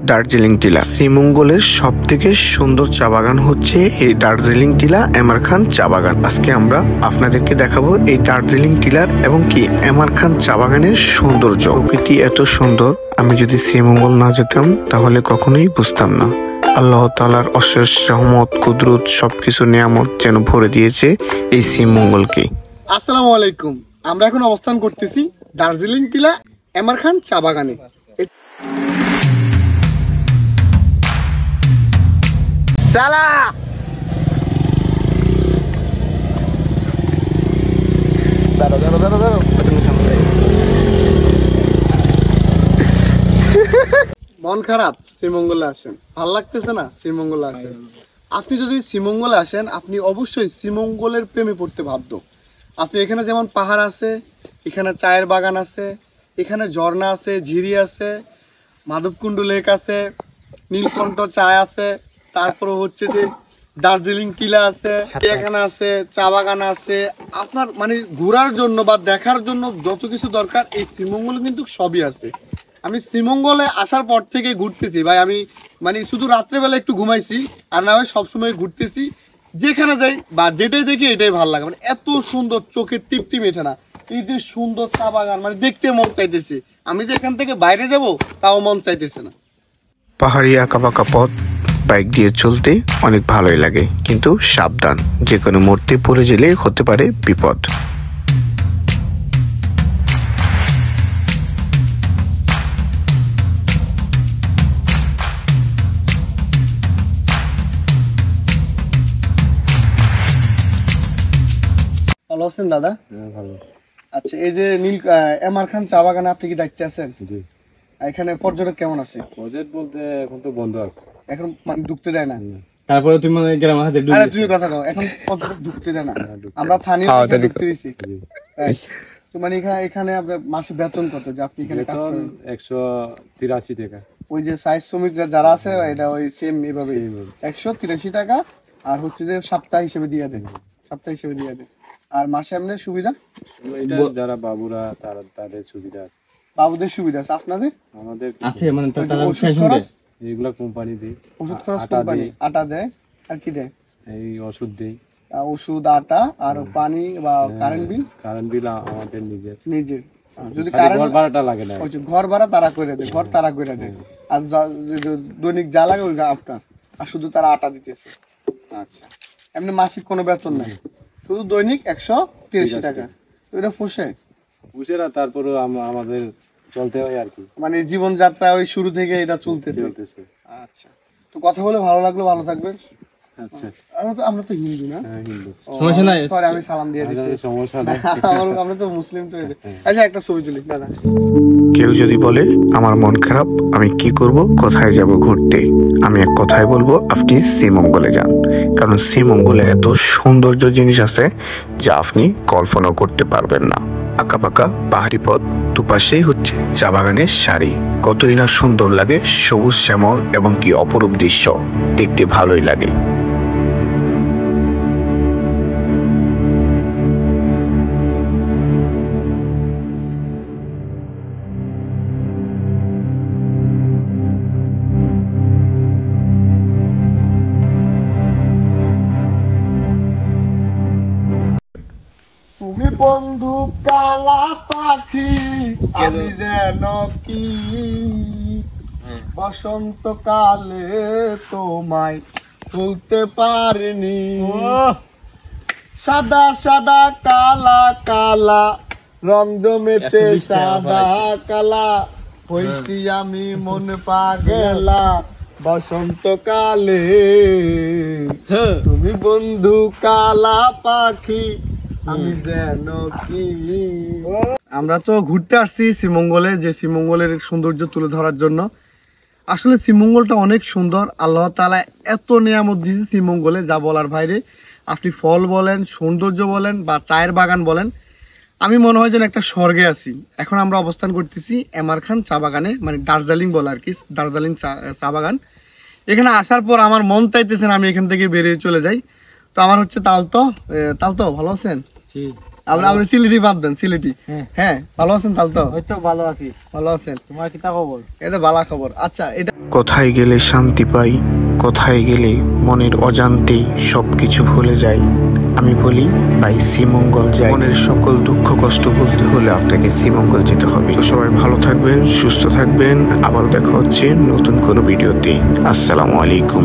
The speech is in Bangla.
দার্জিলিং টিলা। শ্রীমঙ্গলের সব থেকে সুন্দর চা বাগান হচ্ছে এই দার্জিলিং টিলা এমআর খান চা বাগান। আজকে আমরা আপনাদেরকে দেখাবো এই দার্জিলিং টিলার এবং কি এমআর খান চা বাগানের সৌন্দর্য। প্রকৃতি এত সুন্দর, আমি যদি শ্রীমঙ্গল না যেতাম তাহলে কখনোই বুঝতাম না। আল্লাহ তাআলার অশেষ রহমত, কুদরত, সবকিছু নিয়ামত যেন ভরে দিয়েছে এই শ্রীমঙ্গলকে। আসসালামু আলাইকুম। আমরা এখন অবস্থান করতেছি দার্জিলিং টিলা এমআর খান চা বাগানে। চালা মন খারাপ, শ্রীমঙ্গলে আসেন। ভাল লাগতেছে না? শ্রীমঙ্গলে আসেন। আপনি যদি শ্রীমঙ্গলে আসেন, আপনি অবশ্যই শ্রীমঙ্গলের প্রেমে পড়তে বাধ্য। আপনি এখানে যেমন পাহাড় আছে, এখানে চায়ের বাগান আছে, এখানে ঝর্ণা আছে, ঝিরি আছে, মাধবকুণ্ড লেক আছে, নীলকণ্ঠ চায় আছে, তারপরে হচ্ছে যে দার্জিলিং টিলা আছে, এখানে আছে চা বাগান আছে। আপনার মানে ঘোরার জন্য বা দেখার জন্য যত কিছু দরকার এই শ্রীমঙ্গলে কিন্তু সবই আছে। আমি শ্রীমঙ্গলে আসার পর থেকে ঘুরতেছি ভাই। আমি মানে শুধু রাত্রেবেলা একটু ঘুমাইছি, আর না হয় সবসময় ঘুরতেছি। যেখানে যাই বা যেটাই দেখি এটাই ভালো লাগে। মানে এত সুন্দর, চোখের তৃপ্তি মেটে না। এই যে সুন্দর চা বাগান, মানে দেখতে মন চাইতেছে। আমি যে এখান থেকে বাইরে যাব তাও মন চাইতেছে না। পাহাড়ি আঁকাবাঁকা পথ বাইক দিয়ে চলতে অনেক ভালোই লাগে, কিন্তু সাবধান, যে কোনো মুহূর্তে পড়ে গেলে হতে পারে বিপদ। ভালো আছেন দাদা? ভালো। আচ্ছা, এই যে এমআর খান চা বাগানে আপনি কি দায়িত্বে আছেন? এখানে পর্যটক কেমন আছে? পর্যটক বলতে এখন তো বন্ধ আছে, এখন মানে ঢুকতে দেয় না। তারপরে তুমি মানে গ্রামের হাতে আরে তুমি কথা কও, এখন পর্যটক ঢুকতে দেয় না। আমরা স্থানীয় ঢুকতে দিছি। তো মানে এখানে আপনার মাসে বেতন কত যে আপনি এখানে কাজ করেন? 183 টাকা। ওই যে সাইজ শ্রমিকরা যারা আছে এটা ওই সেম এভাবে 183 টাকা। আর হচ্ছে যে সপ্তাহ হিসেবে দিয়ে দেন, সপ্তাহ হিসেবে দিয়ে দেন। আর মাসে এমনি সুবিধা যারা বাবুরা তাদের সুবিধা। বাবুদের সুবিধা আছে, আপনাদের আমাদের আছে মানে এইগুলা কোম্পানি দেয়। ওষুধ খরচ কোম্পানি আটা দেয়, আর কি দেয়? এই ওষুধ দেয়, ওষুধ, আটা, আর পানি বা কারেন্ট বিল আমাদের নিজের। যদি ঘর ভাড়াটা লাগে না, ঘর ভাড়া তারা করে দেয়, ঘর তারা করে দেয়। আর দৈনিক যা লাগে ওই আপনার, আর শুধু তারা আটা দিতেছে। আচ্ছা, এমনি মাসিক কোনো বেতন নাই, শুধু দৈনিক 183 টাকা। ওইটা পোষায়? বুঝে না, তারপরে আমাদের চলতে হয় আর কি, মানে জীবনযাত্রা ওই শুরু থেকে এটা চলতেছে। আচ্ছা, তো কথা বলে ভালো লাগলো, ভালো থাকবেন। আচ্ছা, আমরা তো হিন্দু না? হিন্দু, সমস্যা নাই। সরি, আমি সালাম দিয়ে দিচ্ছি। সমস্যা নাই, আমরা তো মুসলিম তো। আচ্ছা, একটা ছবি তুলি দাদা। কেউ যদি বলে আমার মন খারাপ, আমি কি করব, কোথায় যাব ঘুরতে, আমি এক কথাই বলবো, আপনি শ্রীমঙ্গলে যান। কারণ শ্রীমঙ্গলে এত সৌন্দর্য জিনিস আছে যা আপনি কল্পনাও করতে পারবেন না। আঁকাবাঁকা পাহাড়ি পথ, দুপাশেই হচ্ছে চা বাগানের সারি। কতই না সুন্দর লাগে, সবুজ শ্যামল এবং কি অপরূপ দৃশ্য, দেখতে ভালোই লাগে। তুমি বন্ধু কালা পাখি, আমি যেন কি বসন্তকালে তোমায় ভুলতে পারিনি। সাদা সাদা কালা কালা রং জমেতে, সাদা কালা হইছি আমি মন পাগলা বসন্তকালে। তুমি বন্ধু কালা পাখি, আমি যেন কি। আমরা তো ঘুরতে আসছি শ্রীমঙ্গলে, যে শ্রীমঙ্গলের সৌন্দর্য তুলে ধরার জন্য। আসলে শ্রীমঙ্গলটা অনেক সুন্দর। আল্লাহ তাআলা এত নিয়ামত দিয়েছে শ্রীমঙ্গলে, যা বলার বাইরে। আপনি ফল বলেন, সৌন্দর্য বলেন, বা চায়ের বাগান বলেন, আমি মনে হয় যেন একটা স্বর্গে আছি। এখন আমরা অবস্থান করতেছি এমআর খান চা বাগানে, মানে দার্জিলিং বলে আর কি, দার্জিলিং চা বাগান। এখানে আসার পর আমার মন চাইতেছে না আমি এখান থেকে বেরিয়ে চলে যাই। তো আমার হচ্ছে তালতো ভালো আছেন? আপনি সিলেটি বাদ দেন, সিলেটি। হ্যাঁ, ভালো আছেন তালতো? হয়তো ভালো আছি। ভালো আছেন? তোমার কি তা খবর? এটা ভালো খবর। আচ্ছা, এটা কোথায় গেলে শান্তি পাই, কোথায় গেলে মনের অজান্তেই সবকিছু ভুলে যাই। আমি বলি ভাই শ্রীমঙ্গল যাই। মনের সকল দুঃখ কষ্ট ভুলতে হলে আপনাকে শ্রীমঙ্গল যেতে হবে। তো সবাই ভালো থাকবেন, সুস্থ থাকবেন। আবার দেখা হচ্ছে নতুন কোনো ভিডিওতে। আসসালামু আলাইকুম।